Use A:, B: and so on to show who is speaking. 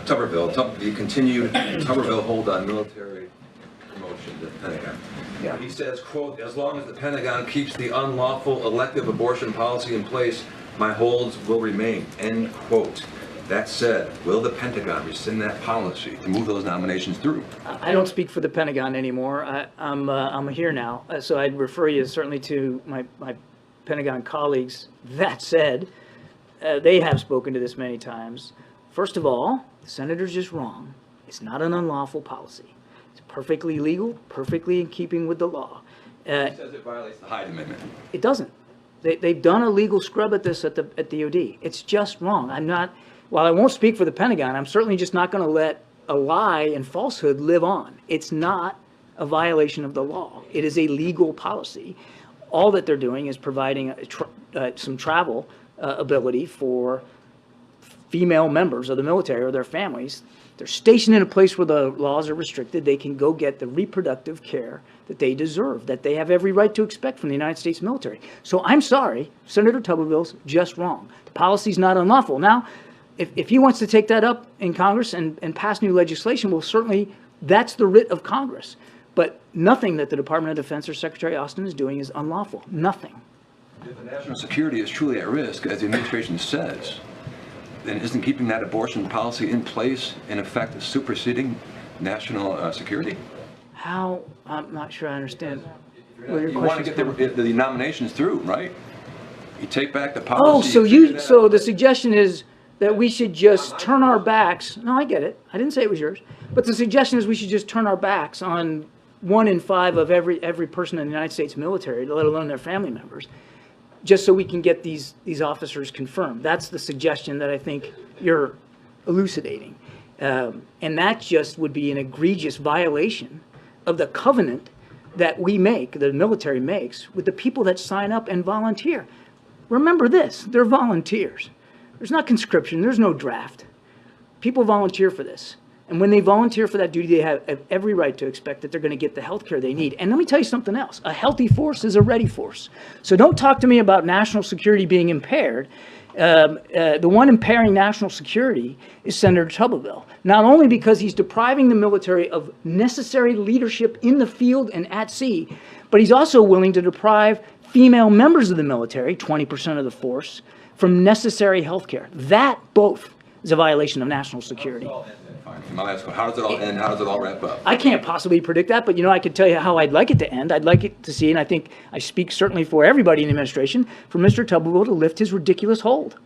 A: Tuberville, the continued Tuberville hold on military promotion to the Pentagon.
B: Yeah.
A: He says, quote, as long as the Pentagon keeps the unlawful elective abortion policy in place, my holds will remain, end quote. That said, will the Pentagon rescind that policy to move those nominations through?
B: I don't speak for the Pentagon anymore. I'm here now, so I'd refer you certainly to my Pentagon colleagues. That said, they have spoken to this many times. First of all, the senator's just wrong. It's not an unlawful policy. It's perfectly legal, perfectly in keeping with the law.
A: He says it violates the Hyde Amendment.
B: It doesn't. They've done a legal scrub at this at DOD. It's just wrong. While I won't speak for the Pentagon, I'm certainly just not going to let a lie and falsehood live on. It's not a violation of the law. It is a legal policy. All that they're doing is providing some travel ability for female members of the military or their families. They're stationed in a place where the laws are restricted. They can go get the reproductive care that they deserve, that they have every right to expect from the United States military. So I'm sorry, Senator Tuberville's just wrong. The policy's not unlawful. Now, if he wants to take that up in Congress and pass new legislation, well, certainly that's the writ of Congress. But nothing that the Department of Defense or Secretary Austin is doing is unlawful. Nothing.
A: If the national security is truly at risk, as the administration says, then isn't keeping that abortion policy in place, in effect, superseding national security?
B: How? I'm not sure I understand.
A: You want to get the nominations through, right? You take back the policy.
B: Oh, so the suggestion is that we should just turn our backs. No, I get it. I didn't say it was yours. But the suggestion is we should just turn our backs on 1 in 5 of every person in the United States military, let alone their family members, just so we can get these officers confirmed. That's the suggestion that I think you're elucidating. And that just would be an egregious violation of the covenant that we make, the military makes, with the people that sign up and volunteer. Remember this, they're volunteers. There's not conscription, there's no draft. People volunteer for this. And when they volunteer for that duty, they have every right to expect that they're going to get the health care they need. And let me tell you something else. A healthy force is a ready force. So don't talk to me about national security being impaired. The one impairing national security is Senator Tuberville. Not only because he's depriving the military of necessary leadership in the field and at sea, but he's also willing to deprive female members of the military, 20% of the force, from necessary health care. That both is a violation of national security.
A: My last question, how does it all end? How does it all wrap up?
B: I can't possibly predict that, but I can tell you how I'd like it to end. I'd like it to see, and I think I speak certainly for everybody in the administration, for Mr. Tuberville to lift his ridiculous hold.